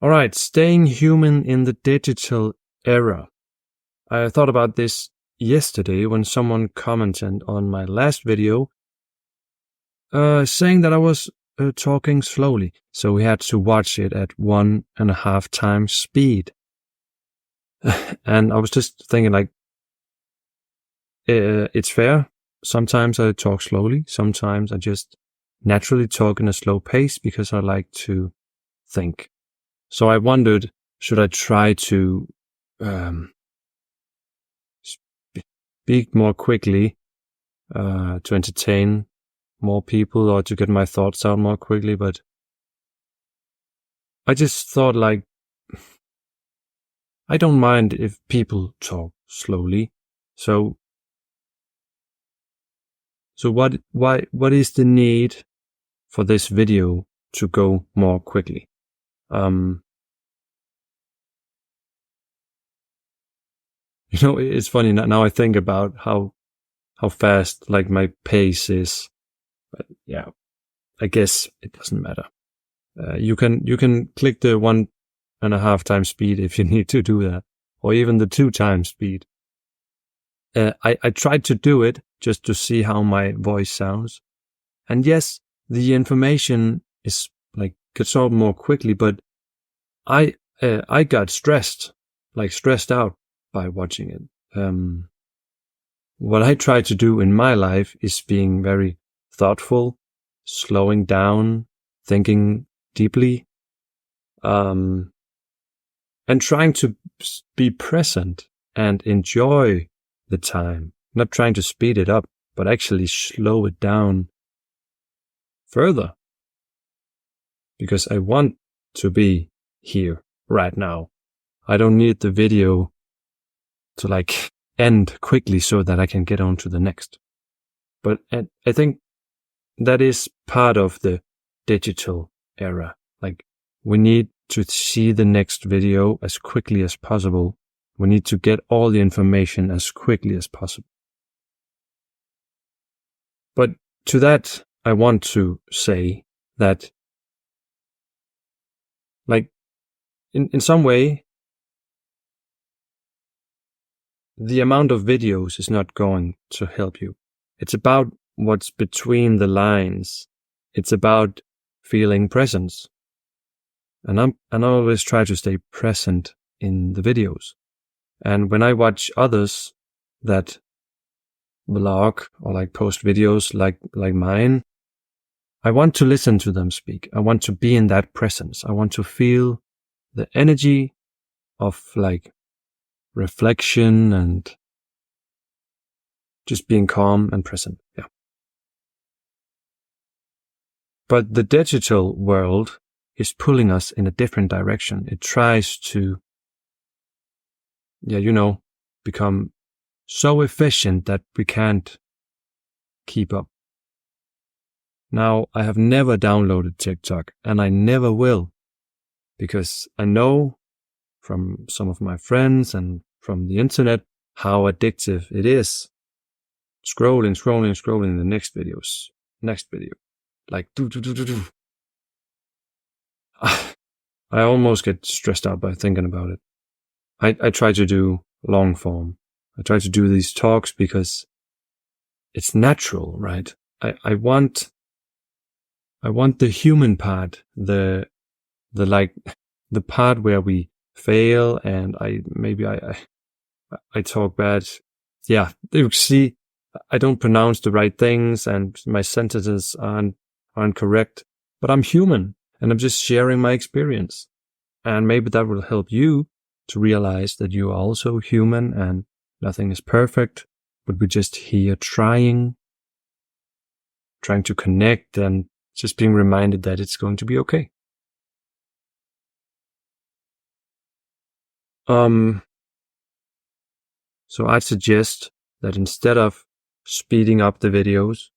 All right, staying human in the digital era. I thought about this yesterday when someone commented on my last video, saying that I was talking slowly, so we had to watch it at 1.5 times speed. And I was just thinking, like, it's fair. Sometimes I talk slowly. Sometimes I just naturally talk in a slow pace because I like to think. So I wondered, should I try to speak more quickly to entertain more people or to get my thoughts out more quickly? But I just thought, like, I don't mind if people talk slowly. So what is the need for this video to go more quickly? It's funny now I think about how fast, like, my pace is. But yeah, I guess it doesn't matter. You can click the 1.5 times speed if you need to do that, or even the 2 times speed. I tried to do it just to see how my voice sounds. And yes, the information is like gets out more quickly, but I got stressed out by watching it. What I try to do in my life is being very thoughtful, slowing down, thinking deeply, and trying to be present and enjoy the time, not trying to speed it up, but actually slow it down further. Because I want to be here right now. I don't need the video to like end quickly so that I can get on to the next. But I think that is part of the digital era. Like, we need to see the next video as quickly as possible. We need to get all the information as quickly as possible. But to that, I want to say that, like, in some way, the amount of videos is not going to help you. It's about what's between the lines. It's about feeling presence. And I always try to stay present in the videos. And when I watch others that vlog or like post videos like mine, I want to listen to them speak. I want to be in that presence. I want to feel the energy of like reflection and just being calm and present. Yeah. But the digital world is pulling us in a different direction. It tries to, become so efficient that we can't keep up. Now, I have never downloaded TikTok, and I never will, because I know from some of my friends and from the internet how addictive it is. Scrolling the next video. Like, do. I almost get stressed out by thinking about it. I try to do long form. I try to do these talks because it's natural, right? I want the human part, the part where we fail and I talk bad. Yeah, you see, I don't pronounce the right things and my sentences aren't correct, but I'm human and I'm just sharing my experience. And maybe that will help you to realize that you are also human and nothing is perfect, but we're just here trying to connect and just being reminded that it's going to be okay. So I'd suggest that instead of speeding up the videos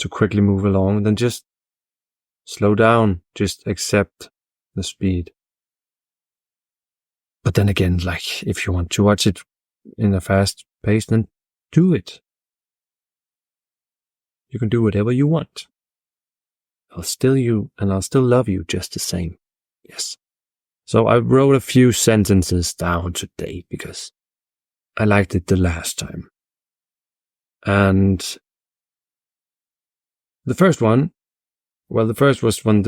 to quickly move along, then just slow down, just accept the speed. But then again, like, if you want to watch it in a fast pace, then do it. You can do whatever you want. I'll still love you just the same. Yes. So I wrote a few sentences down today because I liked it the last time. And the first one, the first was when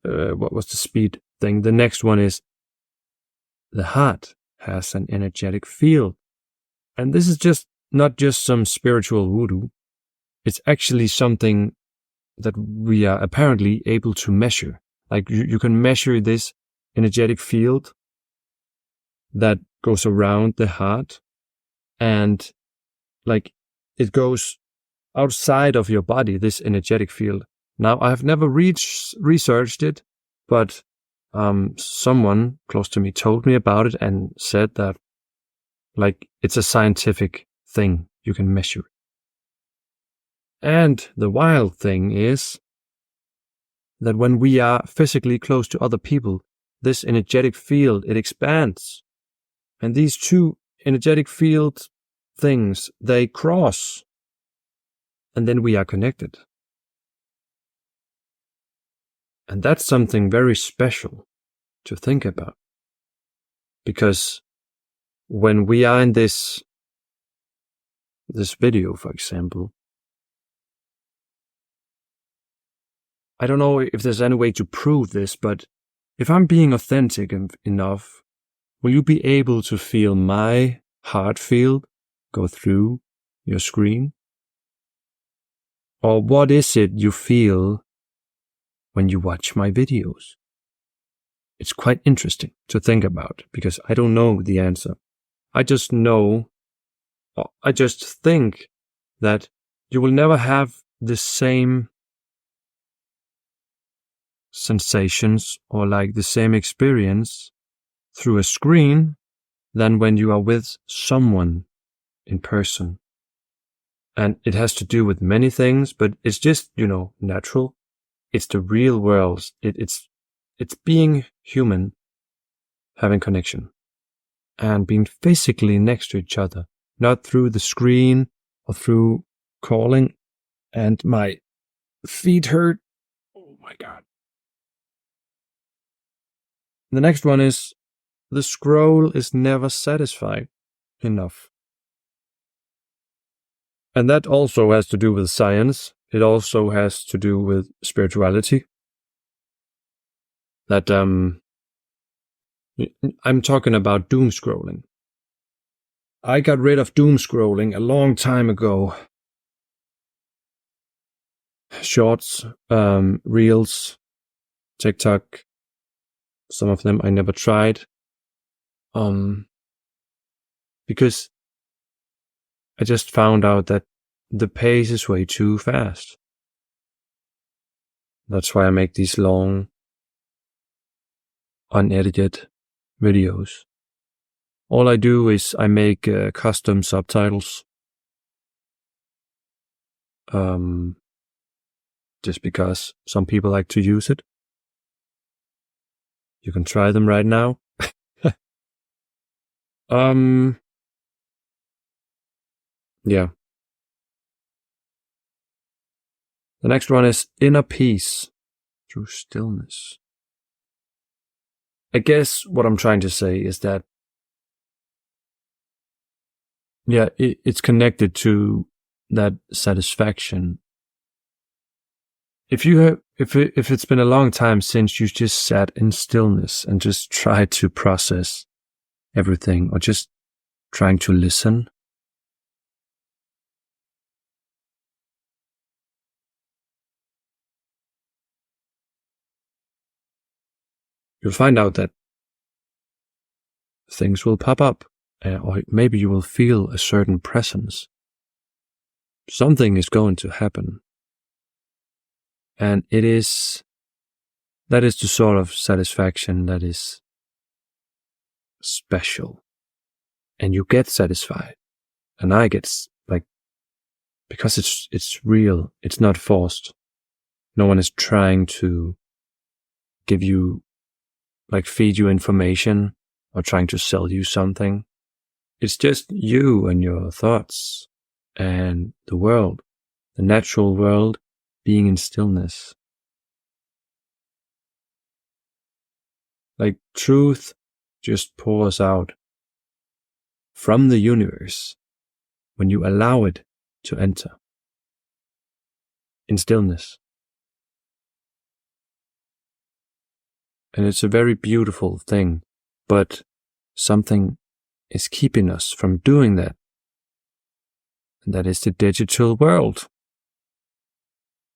what was the speed thing? The next one is the heart has an energetic field. And this is not just some spiritual voodoo. It's actually something that we are apparently able to measure. Like you can measure this energetic field that goes around the heart, and like it goes outside of your body, this energetic field. Now, I have never researched it, but someone close to me told me about it and said that like it's a scientific thing you can measure. And the wild thing is that when we are physically close to other people, this energetic field, it expands. And these two energetic field things, they cross. And then we are connected. And that's something very special to think about. Because when we are in this video, for example, I don't know if there's any way to prove this, but if I'm being authentic enough, will you be able to feel my heart field go through your screen? Or what is it you feel when you watch my videos? It's quite interesting to think about because I don't know the answer. I just think that you will never have the same sensations or like the same experience through a screen than when you are with someone in person. And it has to do with many things, but it's just, natural. It's the real world. It's being human, having connection and being physically next to each other, not through the screen or through calling. And my feet hurt. Oh my God. The next one is the scroll is never satisfied enough. And that also has to do with science. It also has to do with spirituality. That I'm talking about doom scrolling. I got rid of doom scrolling a long time ago. Shorts, Reels, TikTok. Some of them I never tried. Because I just found out that the pace is way too fast. That's why I make these long, unedited videos. All I do is I make custom subtitles. Just because some people like to use it. You can try them right now. Yeah. The next one is inner peace through stillness. I guess what I'm trying to say is that, yeah, it's connected to that satisfaction. If it's been a long time since you just sat in stillness and just tried to process everything or just trying to listen, you'll find out that things will pop up, or maybe you will feel a certain presence. Something is going to happen. And that is the sort of satisfaction that is special. And you get satisfied. And I get because it's real. It's not forced. No one is trying to give you, feed you information or trying to sell you something. It's just you and your thoughts and the world, the natural world, being in stillness. Like truth just pours out from the universe when you allow it to enter in stillness. And it's a very beautiful thing, but something is keeping us from doing that. And that is the digital world.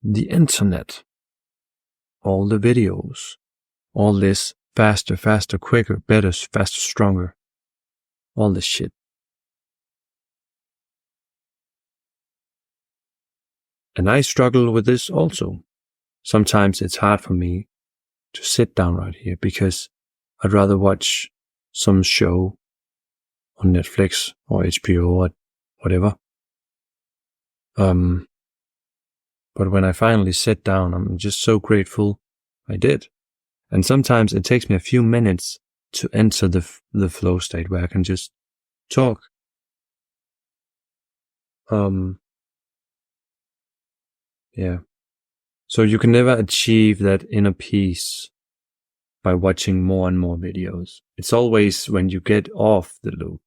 The internet. All the videos. All this faster, faster, quicker, better, faster, stronger. All this shit. And I struggle with this also. Sometimes it's hard for me to sit down right here because I'd rather watch some show on Netflix or HBO or whatever. But when I finally sit down, I'm just so grateful I did. And sometimes it takes me a few minutes to enter the flow state where I can just talk. Yeah. So you can never achieve that inner peace by watching more and more videos. It's always when you get off the loop.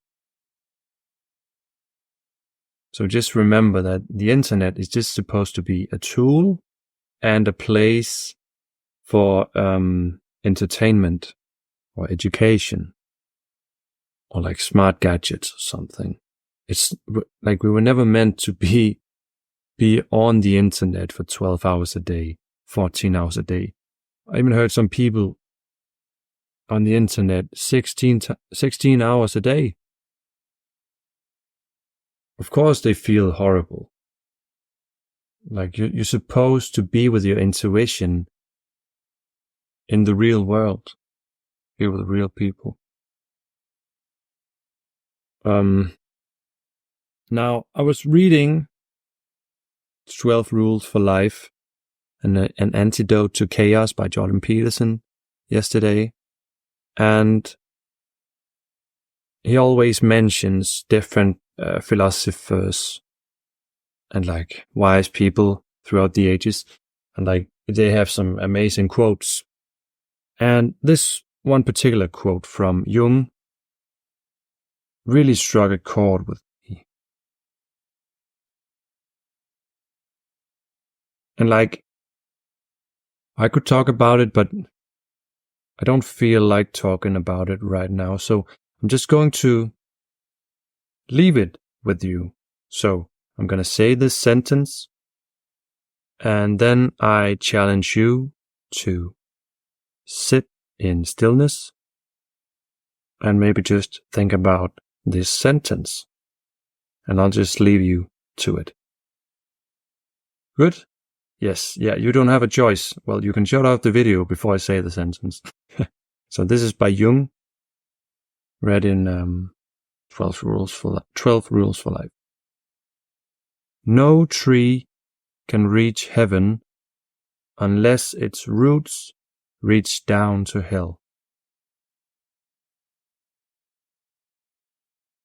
So just remember that the internet is just supposed to be a tool and a place for entertainment or education or like smart gadgets or something. It's like we were never meant to be on the internet for 12 hours a day, 14 hours a day. I even heard some people on the internet 16 hours a day. Of course they feel horrible. Like you're supposed to be with your intuition in the real world, be with real people. Now I was reading 12 Rules for Life and an Antidote to Chaos by Jordan Peterson yesterday. And he always mentions different philosophers and like wise people throughout the ages. And like they have some amazing quotes. And this one particular quote from Jung really struck a chord with me. And like, I could talk about it, but I don't feel like talking about it right now. So I'm just going to leave it with you. So I'm going to say this sentence and then I challenge you to sit in stillness and maybe just think about this sentence. And I'll just leave you to it. Good? Yes, yeah, you don't have a choice. Well, you can shut off the video before I say the sentence. So this is by Jung, read in 12 Rules for Life. No tree can reach heaven unless its roots reach down to hell.